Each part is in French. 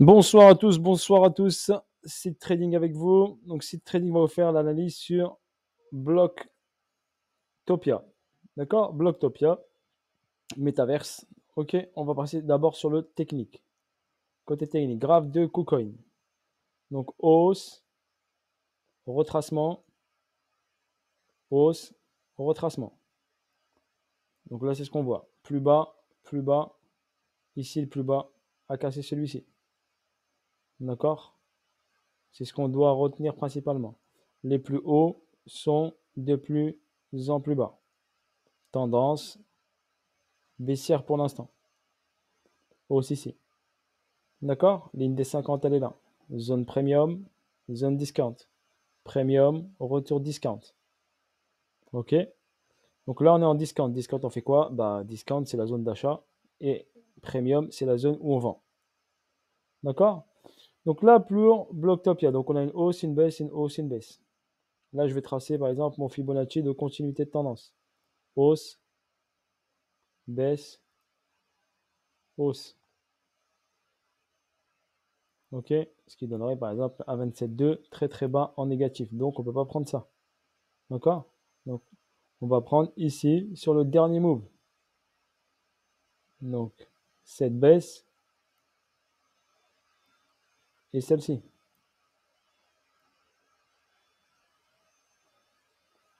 Bonsoir à tous, bonsoir à tous. Seed Trading avec vous. Donc, Seed Trading va vous faire l'analyse sur Blocktopia. D'accord? Blocktopia, Metaverse. Ok, on va passer d'abord sur le technique. Côté technique, graphe de KuCoin. Donc, hausse, retracement, hausse, retracement. Donc là, c'est ce qu'on voit. Plus bas, plus bas. Ici, le plus bas a cassé celui-ci. D'accord? C'est ce qu'on doit retenir principalement. Les plus hauts sont de plus en plus bas. Tendance baissière pour l'instant. Hausse ici. D'accord? Ligne des 50, elle est là. Zone premium, zone discount. Premium, retour discount. Ok? Donc là, on est en discount. Discount, on fait quoi? Bah, discount, c'est la zone d'achat. Et premium, c'est la zone où on vend. D'accord? Donc là, pour Blocktopia, donc on a une hausse, une baisse, une hausse, une baisse. Là, je vais tracer, par exemple, mon Fibonacci de continuité de tendance. Hausse, baisse, hausse. Ok, ce qui donnerait par exemple un 27,2 très très bas en négatif. Donc on ne peut pas prendre ça. D'accord? Donc on va prendre ici sur le dernier move. Donc cette baisse et celle-ci.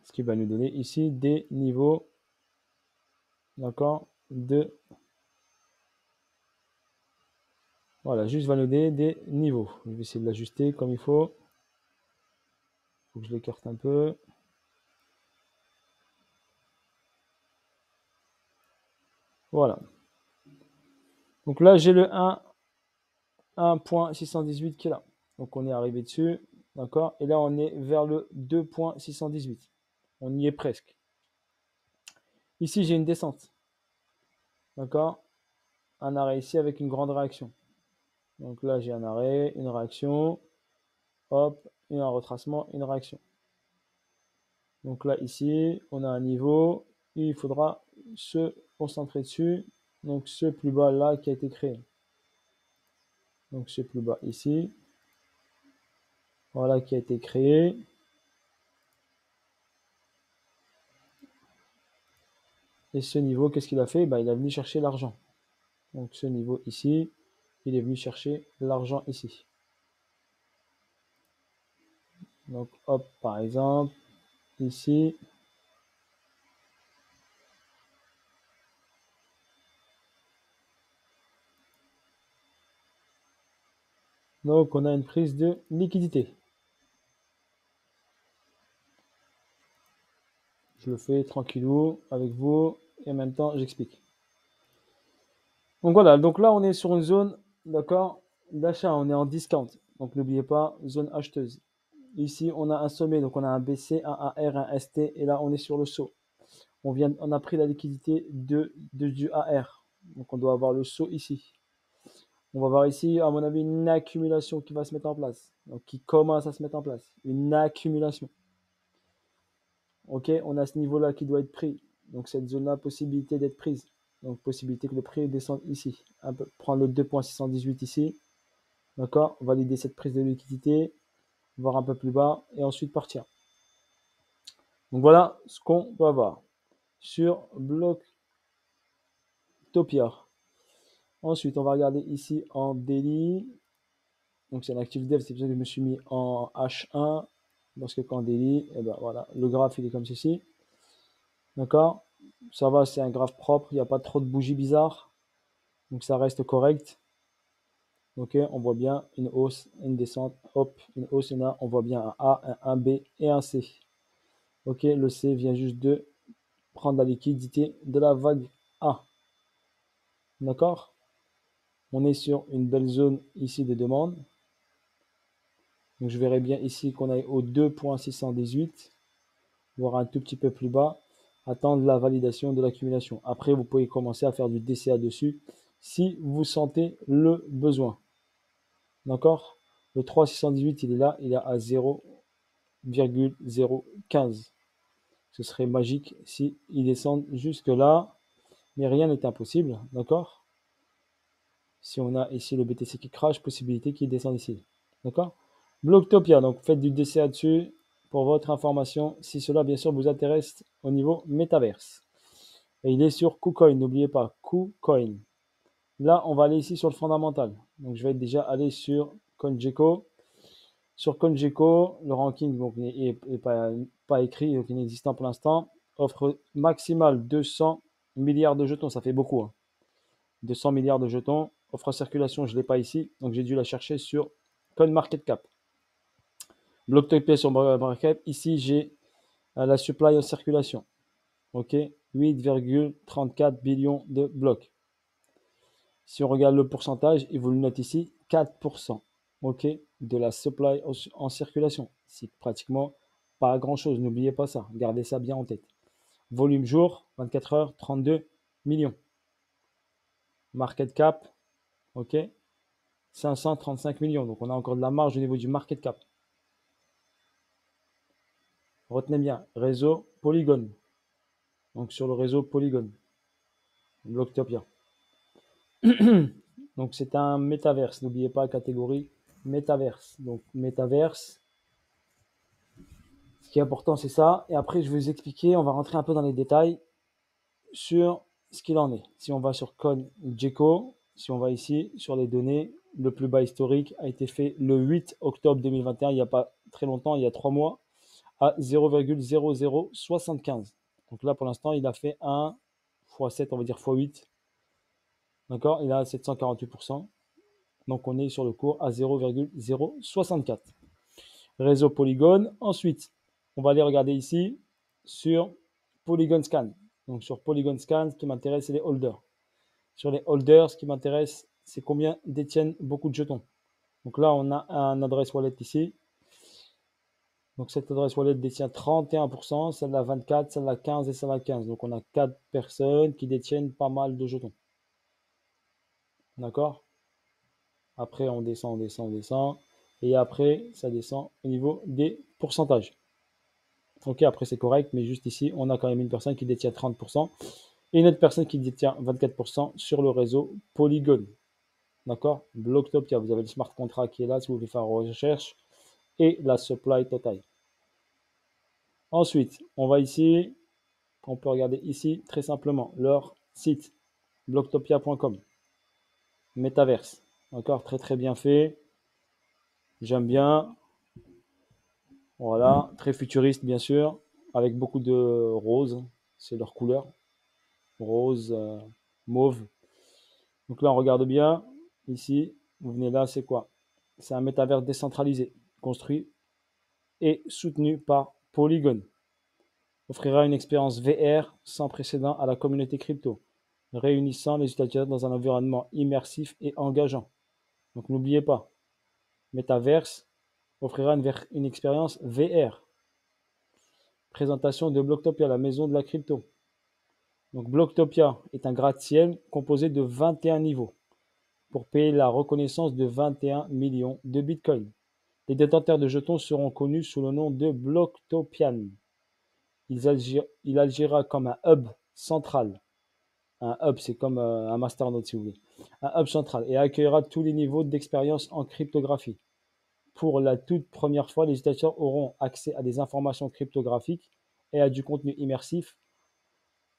Ce qui va nous donner ici des niveaux, d'accord, de... Voilà, juste va nous donner des niveaux. Je vais essayer de l'ajuster comme il faut. Il faut que je l'écarte un peu. Voilà. Donc là, j'ai le 1.618 qui est là. Donc on est arrivé dessus. D'accord? Et là, on est vers le 2.618. On y est presque. Ici, j'ai une descente. D'accord? Un arrêt ici avec une grande réaction. Donc là, j'ai un arrêt, une réaction. Hop, un retracement, une réaction. Donc là, ici, on a un niveau. Il faudra se concentrer dessus. Donc ce plus bas là qui a été créé. Donc ce plus bas ici. Voilà qui a été créé. Et ce niveau, qu'est-ce qu'il a fait? Bah, il est venu chercher l'argent. Donc ce niveau ici, il est venu chercher l'argent ici. Donc hop, par exemple, ici. Donc on a une prise de liquidité. Je le fais tranquillou avec vous et en même temps j'explique. Donc voilà, donc là on est sur une zone, d'accord, d'achat, on est en discount. Donc n'oubliez pas, zone acheteuse. Ici on a un sommet, donc on a un BC, un AR, un ST et là on est sur le saut. On a pris la liquidité du AR. Donc on doit avoir le saut ici. On va voir ici, à mon avis, une accumulation qui va se mettre en place. Donc qui commence à se mettre en place. Une accumulation. Ok, on a ce niveau-là qui doit être pris. Donc cette zone-là, possibilité d'être prise. Donc possibilité que le prix descende ici. Prendre le 2.618 ici. D'accord, valider cette prise de liquidité. Voir un peu plus bas et ensuite partir. Donc voilà ce qu'on va voir sur Blocktopia. Ensuite, on va regarder ici en daily. Donc c'est un active dev, c'est pour ça que je me suis mis en H1. Parce que quand daily, et ben voilà, le graphe il est comme ceci. D'accord? Ça va, c'est un graphe propre, il n'y a pas trop de bougies bizarres. Donc ça reste correct. Ok, on voit bien une hausse, une descente, hop, une hausse, on voit bien un A, un B et un C. Ok, le C vient juste de prendre la liquidité de la vague A. D'accord? On est sur une belle zone ici de demande. Donc je verrai bien ici qu'on aille au 2.618, voire un tout petit peu plus bas, attendre la validation de l'accumulation. Après, vous pouvez commencer à faire du DCA dessus si vous sentez le besoin. D'accord? Le 3,618, il est là, il est à 0,015. Ce serait magique si il descend jusque là, mais rien n'est impossible, d'accord? Si on a ici le BTC qui crash, possibilité qu'il descende ici. D'accord? Blocktopia, donc faites du DCA dessus pour votre information, si cela bien sûr vous intéresse au niveau métaverse. Et il est sur KuCoin, n'oubliez pas, KuCoin. Là, on va aller ici sur le fondamental. Donc je vais déjà aller sur CoinGecko. Sur CoinGecko, le ranking n'est pas écrit, donc inexistant pour l'instant. Offre maximale 200 milliards de jetons, ça fait beaucoup. Hein. 200 milliards de jetons. Offre en circulation, je ne l'ai pas ici, donc j'ai dû la chercher sur CoinMarketCap. Blocktopia sur MarketCap. Ici, j'ai la supply en circulation. Ok, 8,34 billions de blocs. Si on regarde le pourcentage, il vous le note ici, 4%. Ok, de la supply en circulation. C'est pratiquement pas grand-chose. N'oubliez pas ça. Gardez ça bien en tête. Volume jour, 24 heures, 32 millions. Market cap, ok, 535 millions. Donc on a encore de la marge au niveau du market cap. Retenez bien, réseau Polygon. Donc sur le réseau Polygon. Blocktopia. Donc c'est un métaverse. N'oubliez pas la catégorie métaverse. Donc métaverse. Ce qui est important, c'est ça. Et après, je vais vous expliquer, on va rentrer un peu dans les détails sur ce qu'il en est. Si on va sur CoinGecko, si on va ici sur les données, le plus bas historique a été fait le 8 octobre 2021, il n'y a pas très longtemps, il y a 3 mois, à 0,0075. Donc là, pour l'instant, il a fait un x7, on va dire x8. D'accord? Il a 748%. Donc on est sur le cours à 0,064. Réseau Polygon. Ensuite, on va aller regarder ici sur Polygon Scan. Donc sur Polygon Scan, ce qui m'intéresse, c'est les holders. Sur les holders, ce qui m'intéresse, c'est combien détiennent beaucoup de jetons. Donc là, on a un adresse wallet ici. Donc cette adresse wallet détient 31%, celle-là 24%, celle-là 15% et celle-là 15%. Donc on a 4 personnes qui détiennent pas mal de jetons. D'accord? Après, on descend, on descend, on descend. Et après, ça descend au niveau des pourcentages. Ok, après c'est correct, mais juste ici, on a quand même une personne qui détient 30% et une autre personne qui détient 24% sur le réseau Polygon. D'accord? Blocktopia, vous avez le smart contract qui est là si vous voulez faire une recherche et la supply totale. Ensuite, on va ici, on peut regarder ici très simplement leur site blocktopia.com. Metaverse. D'accord? Très très bien fait. J'aime bien. Voilà, très futuriste bien sûr, avec beaucoup de rose, c'est leur couleur, rose, mauve. Donc là, on regarde bien, ici, vous venez là, c'est quoi? C'est un métavers décentralisé, construit et soutenu par Polygon. Offrira une expérience VR sans précédent à la communauté crypto, réunissant les utilisateurs dans un environnement immersif et engageant. Donc n'oubliez pas, Metaverse offrira une expérience VR. Présentation de Blocktopia, la maison de la crypto. Donc Blocktopia est un gratte-ciel composé de 21 niveaux pour payer la reconnaissance de 21 millions de bitcoins. Les détenteurs de jetons seront connus sous le nom de Blocktopian. Il agira comme un hub central. Un hub, c'est comme un masternode si vous voulez. Un hub central et accueillera tous les niveaux d'expérience en cryptographie. Pour la toute première fois, les utilisateurs auront accès à des informations cryptographiques et à du contenu immersif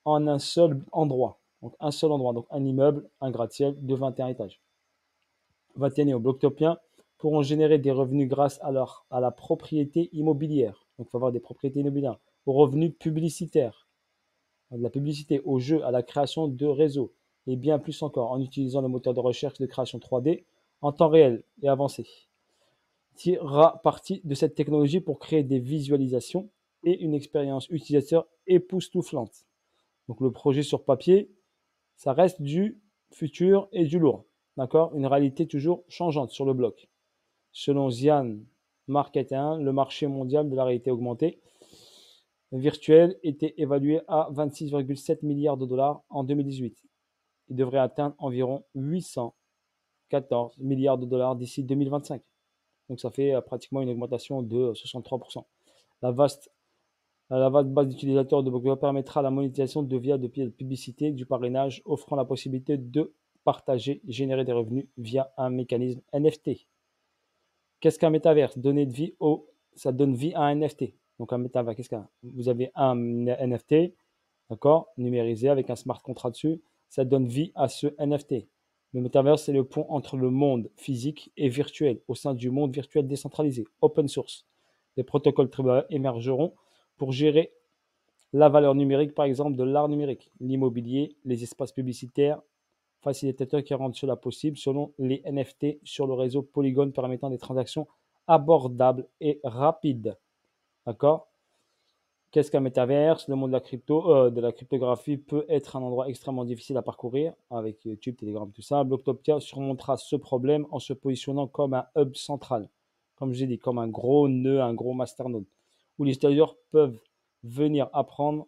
en un seul endroit. Donc un seul endroit, donc un immeuble, un gratte-ciel de 21 étages. 21 au Blocktopien pourront générer des revenus grâce à la propriété immobilière. Donc il faut avoir des propriétés immobilières, aux revenus publicitaires, de la publicité, aux jeux, à la création de réseaux, et bien plus encore en utilisant le moteur de recherche de création 3D en temps réel et avancé. Tirera parti de cette technologie pour créer des visualisations et une expérience utilisateur époustouflante. Donc le projet sur papier, ça reste du futur et du lourd. D'accord? Une réalité toujours changeante sur le bloc. Selon Zian Market 1, le marché mondial de la réalité augmentée virtuelle était évalué à 26,7 milliards de dollars en 2018. Il devrait atteindre environ 814 milliards de dollars d'ici 2025. Donc ça fait pratiquement une augmentation de 63%. La vaste base d'utilisateurs de Blocktopia permettra la monétisation via de publicité, du parrainage, offrant la possibilité de partager, générer des revenus via un mécanisme NFT. Qu'est-ce qu'un métaverse? Ça donne vie à un NFT. Donc un métaverse, qu'est-ce qu'un? Vous avez un NFT, d'accord, numérisé avec un smart contract dessus. Ça donne vie à ce NFT. Le métaverse, c'est le pont entre le monde physique et virtuel au sein du monde virtuel décentralisé, open source. Des protocoles émergeront pour gérer la valeur numérique, par exemple, de l'art numérique, l'immobilier, les espaces publicitaires, facilitateurs qui rendent cela possible selon les NFT sur le réseau Polygon permettant des transactions abordables et rapides. D'accord? Qu'est-ce qu'un métaverse? Le monde de la cryptographie peut être un endroit extrêmement difficile à parcourir avec YouTube, Telegram, tout ça. Blocktopia surmontera ce problème en se positionnant comme un hub central, comme je l'ai dit, comme un gros nœud, un gros masternode, où les utilisateurs peuvent venir apprendre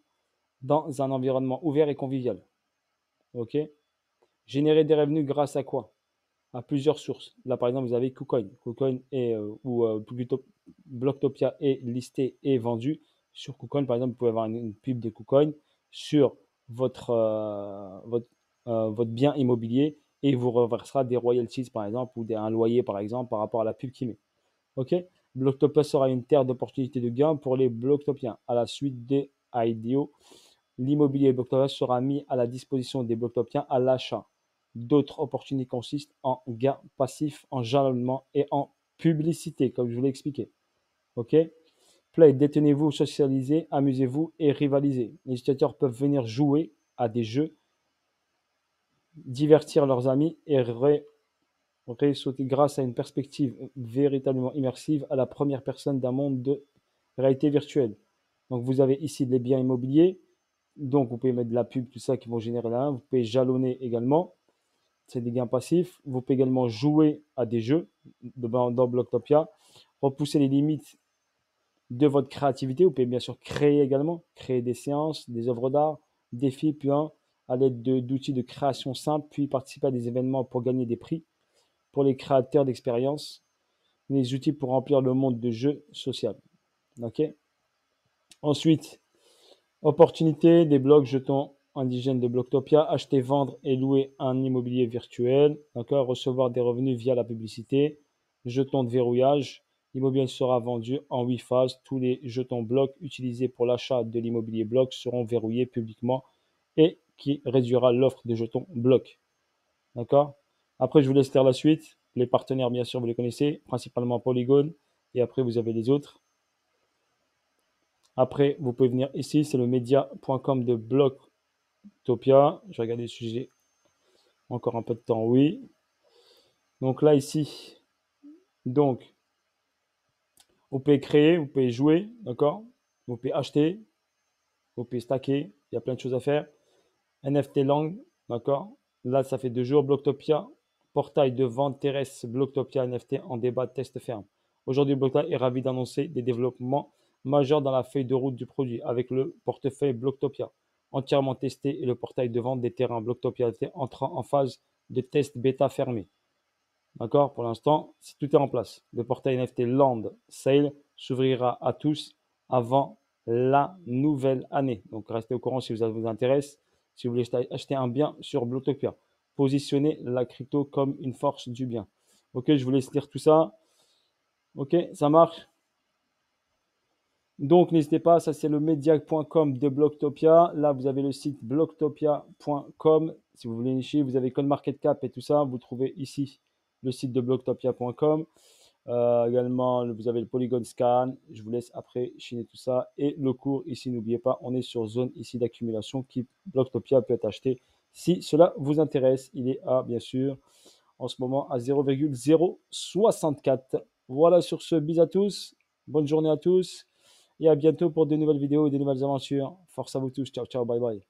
dans un environnement ouvert et convivial. Ok? Générer des revenus grâce à quoi? À plusieurs sources. Là, par exemple, vous avez KuCoin. KuCoin plutôt Blocktopia est listé et vendu sur KuCoin. Par exemple, vous pouvez avoir une pub de KuCoin sur votre bien immobilier et il vous reversera des royalties, par exemple, ou un loyer, par exemple, par rapport à la pub qu'il met. OK? Blocktopia sera une terre d'opportunités de gains pour les Blocktopiens. À la suite des IDO, l'immobilier Blocktopia sera mis à la disposition des Blocktopiens à l'achat. D'autres opportunités consistent en gains passifs, en jalonnement et en publicité, comme je vous l'ai expliqué. OK? Play, détenez-vous, socialisez, amusez-vous et rivalisez. Les utilisateurs peuvent venir jouer à des jeux, divertir leurs amis et sauter grâce à une perspective véritablement immersive à la première personne d'un monde de réalité virtuelle. Donc vous avez ici des biens immobiliers, donc vous pouvez mettre de la pub, tout ça qui vont générer là. Vous pouvez jalonner également, c'est des gains passifs. Vous pouvez également jouer à des jeux dans Blocktopia, repousser les limites de votre créativité. Vous pouvez bien sûr créer également, créer des séances, des œuvres d'art, défis, puis à l'aide d'outils de création simples, puis participer à des événements pour gagner des prix pour les créateurs d'expériences, les outils pour remplir le monde de jeux social. Ok. Ensuite, opportunité des blocs jetons indigènes de Blocktopia, acheter, vendre et louer un immobilier virtuel, d'accord, recevoir des revenus via la publicité, jetons de verrouillage, l'immobilier sera vendu en 8 phases, tous les jetons blocs utilisés pour l'achat de l'immobilier bloc seront verrouillés publiquement et qui réduira l'offre de jetons blocs. D'accord? Après, je vous laisse faire la suite. Les partenaires, bien sûr, vous les connaissez, principalement Polygon. Et après, vous avez les autres. Après, vous pouvez venir ici, c'est le media.com de Blocktopia. Je vais regarder le sujet. Encore un peu de temps, oui. Donc là, ici, donc, vous pouvez créer, vous pouvez jouer, d'accord? Vous pouvez acheter, vous pouvez stacker. Il y a plein de choses à faire. NFT Lang, d'accord? Là, ça fait 2 jours. Blocktopia, portail de vente terrestre Blocktopia NFT en débat de test ferme. Aujourd'hui, Blocktopia est ravi d'annoncer des développements majeurs dans la feuille de route du produit avec le portefeuille Blocktopia entièrement testé et le portail de vente des terrains Blocktopia NFT entrant en phase de test bêta fermé. D'accord? Pour l'instant, tout est en place. Le portail NFT Land Sale s'ouvrira à tous avant la nouvelle année. Donc, restez au courant si ça vous intéresse. Si vous voulez acheter un bien sur Blocktopia, positionnez la crypto comme une force du bien. Ok, je vous laisse lire tout ça. Ok, ça marche. Donc, n'hésitez pas, ça c'est le media.com de Blocktopia. Là, vous avez le site blocktopia.com. Si vous voulez nicher, vous avez CoinMarketCap et tout ça. Vous trouvez ici le site de blocktopia.com. Également, vous avez le Polygon Scan. Je vous laisse après chiner tout ça. Et le cours ici, n'oubliez pas, on est sur zone ici d'accumulation qui Blocktopia peut être acheté si cela vous intéresse. Il est à, bien sûr, en ce moment à 0,064. Voilà, sur ce, bis à tous. Bonne journée à tous. Et à bientôt pour de nouvelles vidéos et de nouvelles aventures. Force à vous tous. Ciao, ciao, bye bye.